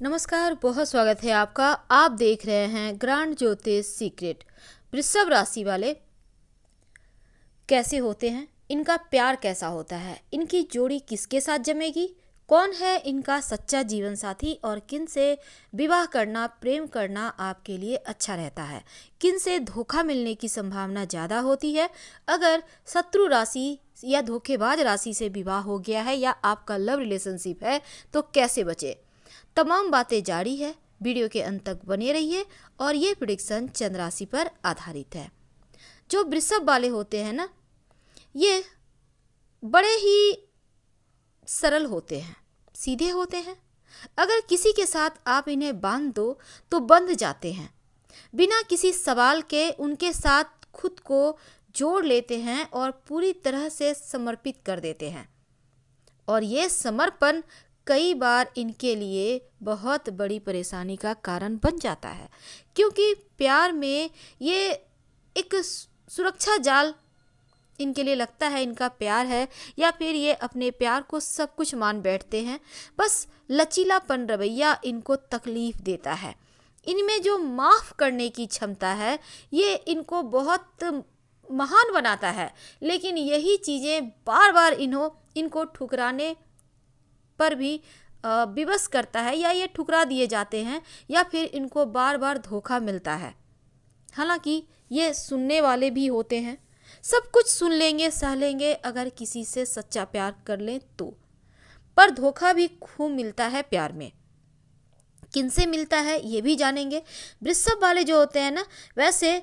नमस्कार, बहुत स्वागत है आपका। आप देख रहे हैं ग्रांड ज्योतिष सीक्रेट। वृषभ राशि वाले कैसे होते हैं, इनका प्यार कैसा होता है, इनकी जोड़ी किसके साथ जमेगी, कौन है इनका सच्चा जीवन साथी और किन से विवाह करना, प्रेम करना आपके लिए अच्छा रहता है, किन से धोखा मिलने की संभावना ज़्यादा होती है, अगर शत्रु राशि या धोखेबाज राशि से विवाह हो गया है या आपका लव रिलेशनशिप है तो कैसे बचे। तमाम बातें जारी है, वीडियो के अंत तक बने रहिए। और ये प्रेडिक्शन चंद्र राशि पर आधारित है। जो वृषभ वाले होते हैं ना, ये बड़े ही सरल होते हैं, सीधे होते हैं। अगर किसी के साथ आप इन्हें बांध दो तो बंध जाते हैं, बिना किसी सवाल के उनके साथ खुद को जोड़ लेते हैं और पूरी तरह से समर्पित कर देते हैं। और ये समर्पण कई बार इनके लिए बहुत बड़ी परेशानी का कारण बन जाता है, क्योंकि प्यार में ये एक सुरक्षा जाल इनके लिए लगता है, इनका प्यार है, या फिर ये अपने प्यार को सब कुछ मान बैठते हैं। बस लचीलापन रवैया इनको तकलीफ देता है। इनमें जो माफ़ करने की क्षमता है ये इनको बहुत महान बनाता है, लेकिन यही चीज़ें बार बार इनको ठुकराने पर भी विवश करता है, या ये ठुकरा दिए जाते हैं, या फिर इनको बार बार धोखा मिलता है। हालांकि ये सुनने वाले भी होते हैं, सब कुछ सुन लेंगे, सह लेंगे अगर किसी से सच्चा प्यार कर लें तो। पर धोखा भी खूब मिलता है प्यार में। किनसे मिलता है ये भी जानेंगे। वृषभ वाले जो होते हैं ना, वैसे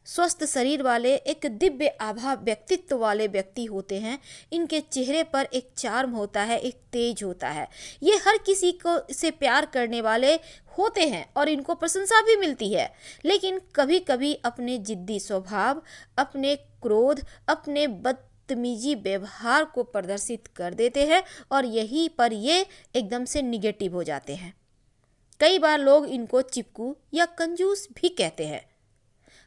स्वस्थ शरीर वाले, एक दिव्य आभा व्यक्तित्व वाले व्यक्ति होते हैं। इनके चेहरे पर एक चार्म होता है, एक तेज होता है। ये हर किसी को से प्यार करने वाले होते हैं और इनको प्रशंसा भी मिलती है, लेकिन कभी कभी अपने जिद्दी स्वभाव, अपने क्रोध, अपने बदतमीजी व्यवहार को प्रदर्शित कर देते हैं और यहीं पर ये एकदम से निगेटिव हो जाते हैं। कई बार लोग इनको चिपकू या कंजूस भी कहते हैं।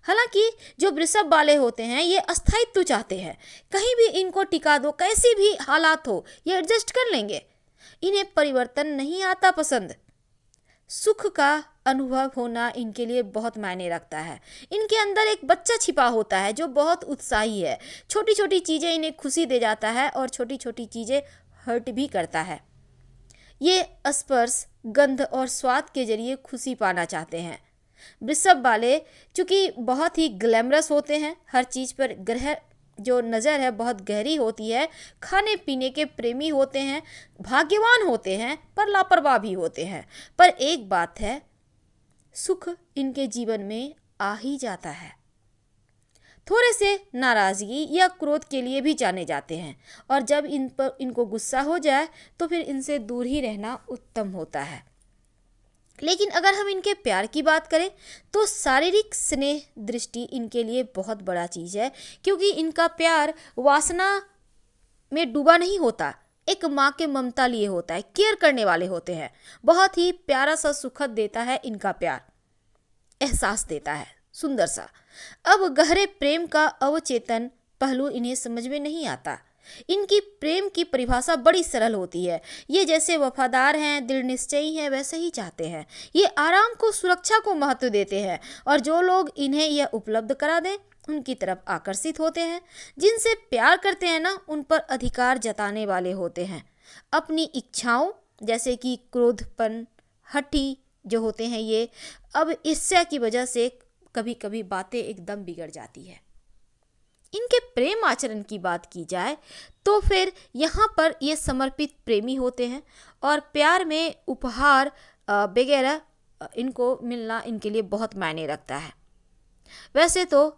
हालांकि जो वृषभ वाले होते हैं ये अस्थायित्व चाहते हैं, कहीं भी इनको टिका दो, कैसी भी हालात हो ये एडजस्ट कर लेंगे। इन्हें परिवर्तन नहीं आता पसंद। सुख का अनुभव होना इनके लिए बहुत मायने रखता है। इनके अंदर एक बच्चा छिपा होता है जो बहुत उत्साही है। छोटी छोटी चीज़ें इन्हें खुशी दे जाता है और छोटी छोटी चीज़ें हर्ट भी करता है। ये स्पर्श, गंध और स्वाद के जरिए खुशी पाना चाहते हैं। वृषभ वाले चूँकि बहुत ही ग्लैमरस होते हैं, हर चीज़ पर जो नज़र है बहुत गहरी होती है, खाने पीने के प्रेमी होते हैं, भाग्यवान होते हैं पर लापरवाह भी होते हैं। पर एक बात है, सुख इनके जीवन में आ ही जाता है। थोड़े से नाराज़गी या क्रोध के लिए भी जाने जाते हैं, और जब इनको गुस्सा हो जाए तो फिर इनसे दूर ही रहना उत्तम होता है। लेकिन अगर हम इनके प्यार की बात करें तो शारीरिक स्नेह दृष्टि इनके लिए बहुत बड़ा चीज़ है, क्योंकि इनका प्यार वासना में डूबा नहीं होता, एक माँ के ममता लिए होता है, केयर करने वाले होते हैं। बहुत ही प्यारा सा सुखद देता है इनका प्यार, एहसास देता है सुंदर सा। अब गहरे प्रेम का अवचेतन पहलू इन्हें समझ में नहीं आता। इनकी प्रेम की परिभाषा बड़ी सरल होती है। ये जैसे वफादार हैं, दृढ़ निश्चयी हैं, वैसे ही चाहते हैं। ये आराम को, सुरक्षा को महत्व देते हैं, और जो लोग इन्हें यह उपलब्ध करा दें उनकी तरफ आकर्षित होते हैं। जिनसे प्यार करते हैं ना, उन पर अधिकार जताने वाले होते हैं। अपनी इच्छाओं, जैसे कि क्रोधपन, हठी जो होते हैं ये, अब ईर्ष्या की वजह से कभी कभी बातें एकदम बिगड़ जाती है। इनके प्रेम आचरण की बात की जाए तो फिर यहाँ पर ये समर्पित प्रेमी होते हैं, और प्यार में उपहार वगैरह इनको मिलना इनके लिए बहुत मायने रखता है। वैसे तो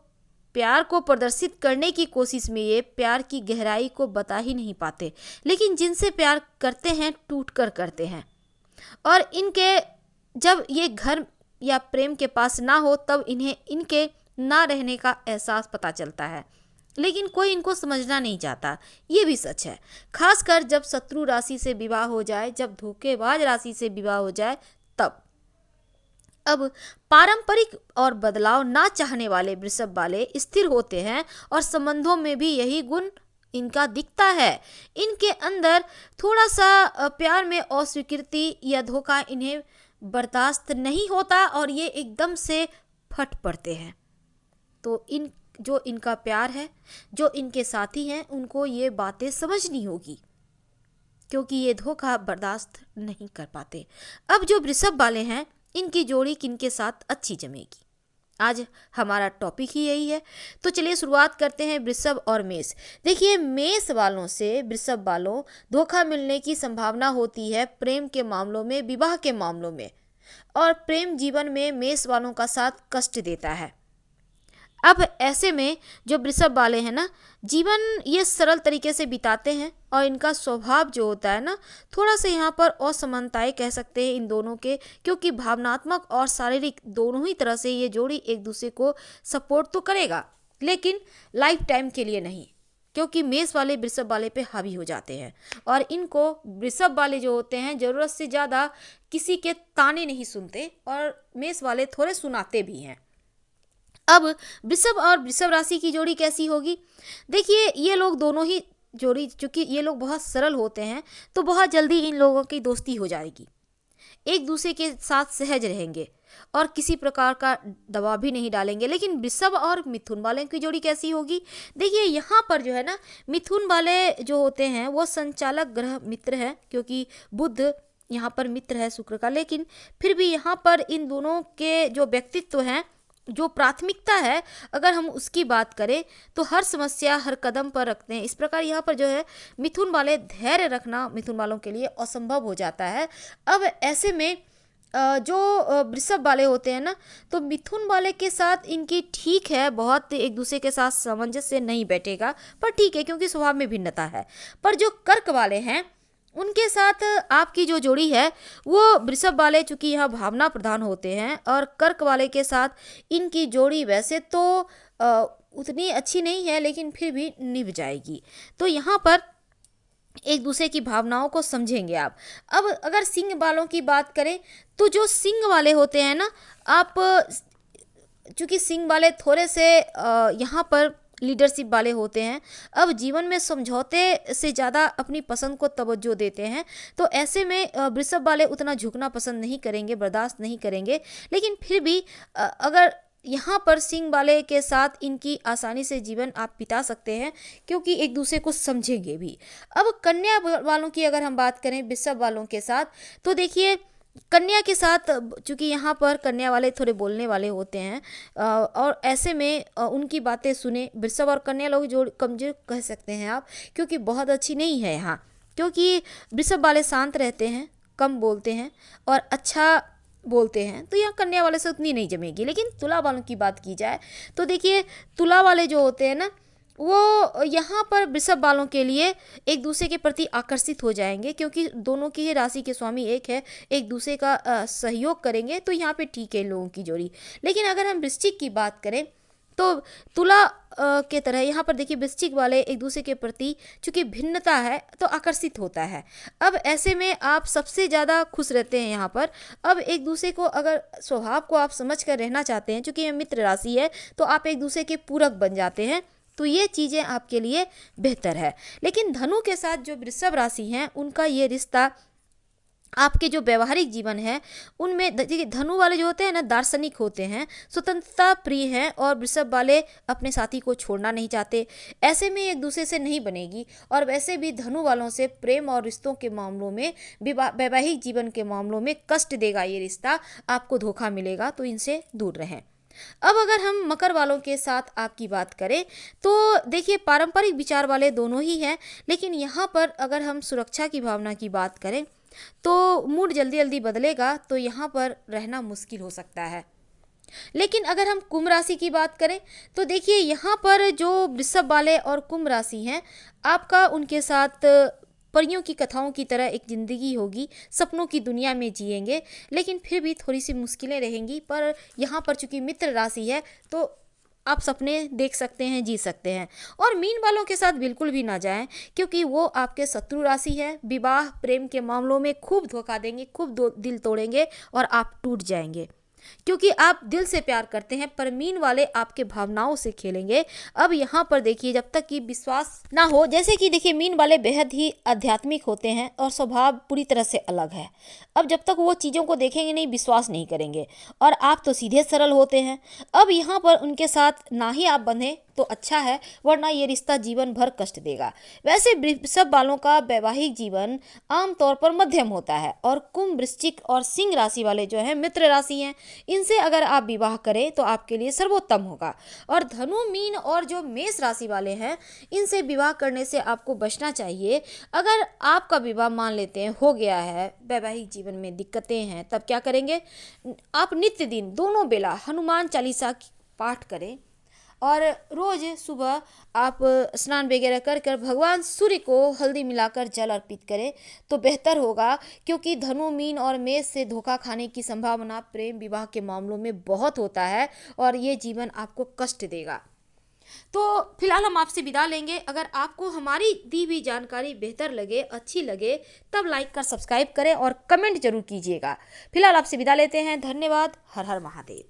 प्यार को प्रदर्शित करने की कोशिश में ये प्यार की गहराई को बता ही नहीं पाते, लेकिन जिनसे प्यार करते हैं टूट कर करते हैं। और इनके जब ये घर या प्रेम के पास ना हो तब इन्हें इनके ना रहने का एहसास पता चलता है, लेकिन कोई इनको समझना नहीं चाहता। ये भी सच है, खासकर जब शत्रु राशि से विवाह हो जाए, जब धोखेबाज राशि से विवाह हो जाए तब। अब पारंपरिक और बदलाव ना चाहने वाले वृषभ वाले स्थिर होते हैं और संबंधों में भी यही गुण इनका दिखता है। इनके अंदर थोड़ा सा प्यार में अस्वीकृति या धोखा इन्हें बर्दाश्त नहीं होता और ये एकदम से फट पड़ते हैं। तो इन जो इनका प्यार है, जो इनके साथी हैं, उनको ये बातें समझनी होगी, क्योंकि ये धोखा बर्दाश्त नहीं कर पाते। अब जो वृषभ वाले हैं, इनकी जोड़ी किनके साथ अच्छी जमेगी, आज हमारा टॉपिक ही यही है। तो चलिए शुरुआत करते हैं वृषभ और मेष। देखिए, मेष वालों से वृषभ वालों धोखा मिलने की संभावना होती है प्रेम के मामलों में, विवाह के मामलों में, और प्रेम जीवन में मेष वालों का साथ कष्ट देता है। अब ऐसे में जो वृषभ वाले हैं ना, जीवन ये सरल तरीके से बिताते हैं और इनका स्वभाव जो होता है ना, थोड़ा सा यहाँ पर असमानताएं कह सकते हैं इन दोनों के, क्योंकि भावनात्मक और शारीरिक दोनों ही तरह से ये जोड़ी एक दूसरे को सपोर्ट तो करेगा, लेकिन लाइफ टाइम के लिए नहीं, क्योंकि मेष वाले वृषभ वाले पे हावी हो जाते हैं और इनको वृषभ वाले जो होते हैं ज़रूरत से ज़्यादा किसी के ताने नहीं सुनते और मेष वाले थोड़े सुनाते भी हैं। अब वृषभ और वृषभ राशि की जोड़ी कैसी होगी? देखिए, ये लोग दोनों ही जोड़ी, चूंकि ये लोग बहुत सरल होते हैं तो बहुत जल्दी इन लोगों की दोस्ती हो जाएगी, एक दूसरे के साथ सहज रहेंगे और किसी प्रकार का दबाव भी नहीं डालेंगे। लेकिन वृषभ और मिथुन वाले की जोड़ी कैसी होगी? देखिए, यहाँ पर जो है ना, मिथुन वाले जो होते हैं वो संचालक ग्रह मित्र है, क्योंकि बुध यहाँ पर मित्र है शुक्र का, लेकिन फिर भी यहाँ पर इन दोनों के जो व्यक्तित्व हैं, जो प्राथमिकता है, अगर हम उसकी बात करें तो हर समस्या हर कदम पर रखते हैं। इस प्रकार यहाँ पर जो है मिथुन वाले धैर्य रखना मिथुन वालों के लिए असंभव हो जाता है। अब ऐसे में जो वृषभ वाले होते हैं ना, तो मिथुन वाले के साथ इनकी ठीक है, बहुत एक दूसरे के साथ सामंजस्य नहीं बैठेगा, पर ठीक है क्योंकि स्वभाव में भिन्नता है। पर जो कर्क वाले हैं उनके साथ आपकी जो जोड़ी है वो वृषभ वाले चूंकि यहाँ भावना प्रधान होते हैं और कर्क वाले के साथ इनकी जोड़ी वैसे तो उतनी अच्छी नहीं है, लेकिन फिर भी निभ जाएगी। तो यहाँ पर एक दूसरे की भावनाओं को समझेंगे आप। अब अगर सिंह वालों की बात करें तो जो सिंह वाले होते हैं ना, आप चूंकि सिंह वाले थोड़े से यहाँ पर लीडरशिप वाले होते हैं, अब जीवन में समझौते से ज़्यादा अपनी पसंद को तवज्जो देते हैं, तो ऐसे में वृषभ वाले उतना झुकना पसंद नहीं करेंगे, बर्दाश्त नहीं करेंगे। लेकिन फिर भी अगर यहाँ पर सिंह वाले के साथ इनकी आसानी से जीवन आप बिता सकते हैं, क्योंकि एक दूसरे को समझेंगे भी। अब कन्या वालों की अगर हम बात करें वृषभ वालों के साथ, तो देखिए कन्या के साथ चूंकि यहाँ पर कन्या वाले थोड़े बोलने वाले होते हैं और ऐसे में उनकी बातें सुने। वृषभ और कन्या लोग जो कमजोर कह सकते हैं आप, क्योंकि बहुत अच्छी नहीं है यहाँ, क्योंकि वृषभ वाले शांत रहते हैं, कम बोलते हैं और अच्छा बोलते हैं, तो यहाँ कन्या वाले से उतनी नहीं जमेगी। लेकिन तुला वालों की बात की जाए तो देखिए, तुला वाले जो होते हैं ना, वो यहाँ पर वृषभ वालों के लिए एक दूसरे के प्रति आकर्षित हो जाएंगे, क्योंकि दोनों की ही राशि के स्वामी एक है, एक दूसरे का सहयोग करेंगे, तो यहाँ पे ठीक है लोगों की जोड़ी। लेकिन अगर हम वृश्चिक की बात करें तो तुला के तरह यहाँ पर देखिए वृश्चिक वाले एक दूसरे के प्रति चूंकि भिन्नता है तो आकर्षित होता है। अब ऐसे में आप सबसे ज़्यादा खुश रहते हैं यहाँ पर। अब एक दूसरे को अगर स्वभाव को आप समझ कर रहना चाहते हैं, चूँकि ये मित्र राशि है, तो आप एक दूसरे के पूरक बन जाते हैं, तो ये चीज़ें आपके लिए बेहतर है। लेकिन धनु के साथ जो वृषभ राशि हैं, उनका ये रिश्ता आपके जो व्यवहारिक जीवन है उनमें, देखिए धनु वाले जो होते हैं ना, दार्शनिक होते हैं, स्वतंत्रता प्रिय हैं और वृषभ वाले अपने साथी को छोड़ना नहीं चाहते। ऐसे में एक दूसरे से नहीं बनेगी। और वैसे भी धनु वालों से प्रेम और रिश्तों के मामलों में, वैवाहिक जीवन के मामलों में कष्ट देगा ये रिश्ता, आपको धोखा मिलेगा, तो इनसे दूर रहें। अब अगर हम मकर वालों के साथ आपकी बात करें तो देखिए पारंपरिक विचार वाले दोनों ही हैं, लेकिन यहाँ पर अगर हम सुरक्षा की भावना की बात करें तो मूड जल्दी जल्दी बदलेगा, तो यहाँ पर रहना मुश्किल हो सकता है। लेकिन अगर हम कुंभ राशि की बात करें तो देखिए यहाँ पर जो वृषभ वाले और कुंभ राशि हैं, आपका उनके साथ परियों की कथाओं की तरह एक ज़िंदगी होगी, सपनों की दुनिया में जिएंगे, लेकिन फिर भी थोड़ी सी मुश्किलें रहेंगी। पर यहाँ पर चूंकि मित्र राशि है तो आप सपने देख सकते हैं, जी सकते हैं। और मीन वालों के साथ बिल्कुल भी ना जाएं, क्योंकि वो आपके शत्रु राशि है। विवाह प्रेम के मामलों में खूब धोखा देंगे, खूब दिल तोड़ेंगे और आप टूट जाएंगे। क्योंकि आप दिल से प्यार करते हैं, पर मीन वाले आपके भावनाओं से खेलेंगे। अब यहाँ पर देखिए, जब तक कि विश्वास ना हो, जैसे कि देखिए मीन वाले बेहद ही आध्यात्मिक होते हैं और स्वभाव पूरी तरह से अलग है। अब जब तक वो चीज़ों को देखेंगे नहीं, विश्वास नहीं करेंगे, और आप तो सीधे सरल होते हैं। अब यहाँ पर उनके साथ ना ही आप बंधें तो अच्छा है, वरना ये रिश्ता जीवन भर कष्ट देगा। वैसे वृषभ वालों का वैवाहिक जीवन आमतौर पर मध्यम होता है, और कुंभ, वृश्चिक और सिंह राशि वाले जो हैं मित्र राशि हैं, इनसे अगर आप विवाह करें तो आपके लिए सर्वोत्तम होगा। और धनु, मीन और जो मेष राशि वाले हैं, इनसे विवाह करने से आपको बचना चाहिए। अगर आपका विवाह मान लेते हैं हो गया है, वैवाहिक जीवन में दिक्कतें हैं, तब क्या करेंगे? आप नित्य दिन दोनों बेला हनुमान चालीसा की पाठ करें, और रोज सुबह आप स्नान वगैरह कर कर भगवान सूर्य को हल्दी मिलाकर जल अर्पित करें तो बेहतर होगा। क्योंकि धनु, मीन और मेष से धोखा खाने की संभावना प्रेम विवाह के मामलों में बहुत होता है, और ये जीवन आपको कष्ट देगा। तो फिलहाल हम आपसे विदा लेंगे। अगर आपको हमारी दी हुई जानकारी बेहतर लगे, अच्छी लगे, तब लाइक कर सब्सक्राइब करें और कमेंट जरूर कीजिएगा। फिलहाल आपसे विदा लेते हैं। धन्यवाद। हर हर महादेव।